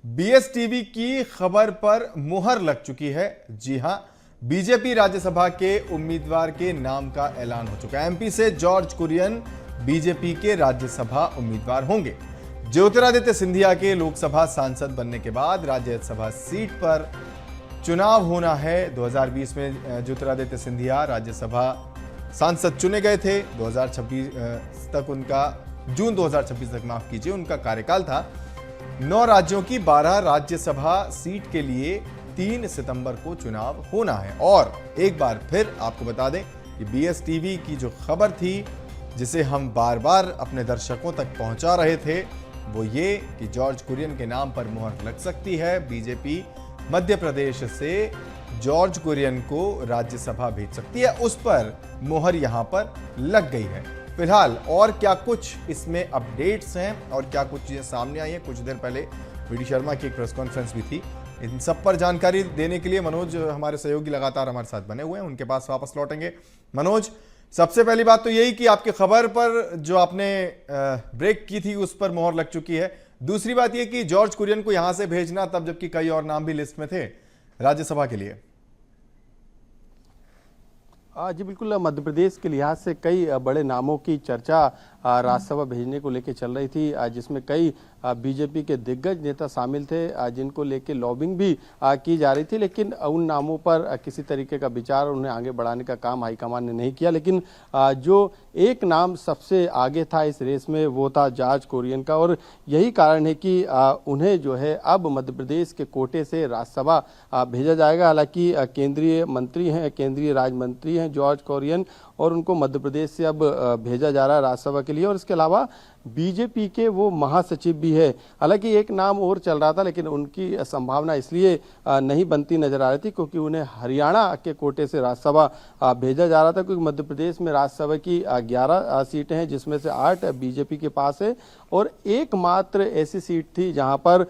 बीएसटीवी की खबर पर मुहर लग चुकी है। जी हां, बीजेपी राज्यसभा के उम्मीदवार के नाम का ऐलान हो चुका है। एमपी से जॉर्ज कुरियन बीजेपी के राज्यसभा उम्मीदवार होंगे। ज्योतिरादित्य सिंधिया के लोकसभा सांसद बनने के बाद राज्यसभा सीट पर चुनाव होना है। 2020 में ज्योतिरादित्य सिंधिया राज्यसभा सांसद चुने गए थे। 2026 तक उनका जून 2026 तक माफ कीजिए उनका कार्यकाल था। 9 राज्यों की 12 राज्यसभा सीट के लिए 3 सितंबर को चुनाव होना है। और एक बार फिर आपको बता दें कि बीएसटीवी की जो खबर थी, जिसे हम बार बार अपने दर्शकों तक पहुंचा रहे थे, वो ये कि जॉर्ज कुरियन के नाम पर मुहर लग सकती है। बीजेपी मध्य प्रदेश से जॉर्ज कुरियन को राज्यसभा भेज सकती है, उस पर मुहर यहां पर लग गई है। फिलहाल और क्या कुछ इसमें अपडेट्स हैं और क्या कुछ चीजें सामने आई हैं, कुछ देर पहले वीडी शर्मा की एक प्रेस कॉन्फ्रेंस भी थी। इन सब पर जानकारी देने के लिए मनोज, हमारे सहयोगी, लगातार हमारे साथ बने हुए हैं, उनके पास वापस लौटेंगे। मनोज, सबसे पहली बात तो यही कि आपकी खबर पर जो आपने ब्रेक की थी उस पर मुहर लग चुकी है। दूसरी बात यह कि जॉर्ज कुरियन को यहां से भेजना, तब जबकि कई और नाम भी लिस्ट में थे राज्यसभा के लिए। जी बिल्कुल, मध्य प्रदेश के लिहाज से कई बड़े नामों की चर्चा राज्यसभा भेजने को लेकर चल रही थी, जिसमें कई बीजेपी के दिग्गज नेता शामिल थे, जिनको लेकर लॉबिंग भी की जा रही थी। लेकिन उन नामों पर किसी तरीके का विचार उन्हें आगे बढ़ाने का काम हाईकमान ने नहीं किया। लेकिन जो एक नाम सबसे आगे था इस रेस में, वो था जॉर्ज कुरियन का। और यही कारण है कि उन्हें जो है अब मध्य प्रदेश के कोटे से राज्यसभा भेजा जाएगा। हालांकि केंद्रीय मंत्री हैं, केंद्रीय राज्य मंत्री हैं जॉर्ज कुरियन, और उनको मध्य प्रदेश से अब भेजा जा रहा है राज्यसभा के लिए। और इसके अलावा बीजेपी के वो महासचिव भी है। हालांकि एक नाम और चल रहा था, लेकिन उनकी संभावना इसलिए नहीं बनती नजर आ रही थी क्योंकि उन्हें हरियाणा के कोटे से राज्यसभा भेजा जा रहा था। क्योंकि मध्य प्रदेश में राज्यसभा की 11 सीटें हैं, जिसमें से 8 बीजेपी के पास है, और एकमात्र ऐसी सीट थी जहां पर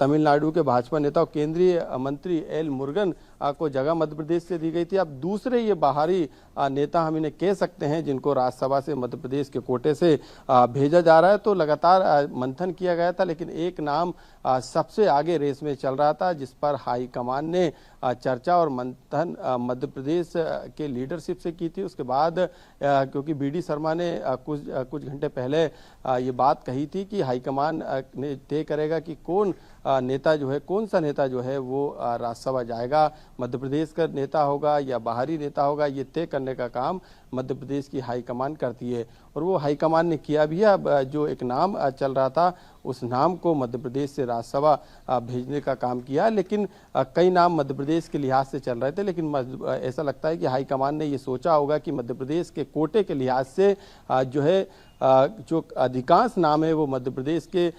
तमिलनाडु के भाजपा नेता और केंद्रीय मंत्री एल मुरुगन को जगह मध्य प्रदेश से दी गई थी। अब दूसरे ये बाहरी नेता हम इन्हें कह सकते हैं, जिनको राज्यसभा से मध्य प्रदेश के कोटे से भेजा जा रहा है। तो लगातार मंथन किया गया था, लेकिन एक नाम सबसे आगे रेस में चल रहा था, जिस पर हाईकमान ने चर्चा और मंथन मध्य प्रदेश के लीडरशिप से की थी। उसके बाद क्योंकि वीडी शर्मा ने कुछ घंटे पहले ये बात कही थी कि हाईकमान ने तय करेगा कि कौन नेता जो है, कौन सा नेता जो है वो राज्यसभा जाएगा, मध्य प्रदेश का नेता होगा या बाहरी नेता होगा, ये तय करने का काम मध्य प्रदेश की हाईकमान करती है। और वो हाईकमान ने किया भी है। अब जो एक नाम चल रहा था, उस नाम को मध्य प्रदेश से राज्यसभा भेजने का काम किया। लेकिन कई नाम मध्य प्रदेश के लिहाज से चल रहे थे, लेकिन ऐसा लगता है कि हाईकमान ने ये सोचा होगा कि मध्य प्रदेश के कोटे के लिहाज से जो है जो अधिकांश नाम है वो मध्य प्रदेश के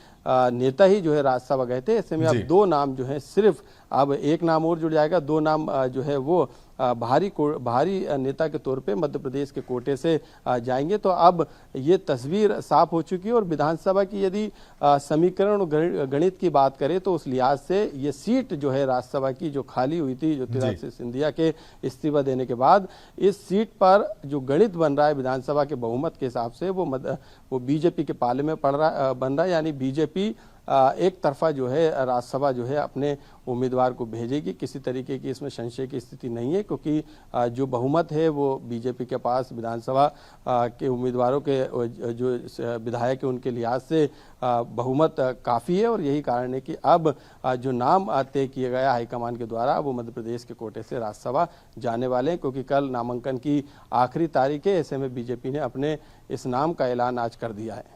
नेता ही जो है राज्यसभा गए थे। ऐसे में अब 2 नाम जो है, सिर्फ अब एक नाम और जुड़ जाएगा। 2 नाम जो है वो भारी नेता के तौर पे मध्य प्रदेश के कोटे से जाएंगे। तो अब ये तस्वीर साफ हो चुकी है। और विधानसभा की यदि समीकरण और गणित की बात करें, तो उस लिहाज से ये सीट जो है राज्यसभा की जो खाली हुई थी ज्योतिरादित्य सिंधिया के इस्तीफा देने के बाद, इस सीट पर जो गणित बन रहा है विधानसभा के बहुमत के हिसाब से, वो बीजेपी के पाले में बन रहा है। यानी बीजेपी एक तरफा जो है राज्यसभा जो है अपने उम्मीदवार को भेजेगी। किसी तरीके की इसमें संशय की स्थिति नहीं है, क्योंकि जो बहुमत है वो बीजेपी के पास विधानसभा के उम्मीदवारों के जो विधायक है उनके लिहाज से बहुमत काफ़ी है। और यही कारण है कि अब जो नाम तय किया गया हाईकमान के द्वारा, वो मध्य प्रदेश के कोटे से राज्यसभा जाने वाले हैं। क्योंकि कल नामांकन की आखिरी तारीख है। ऐसे में बीजेपी ने अपने इस नाम का ऐलान आज कर दिया है।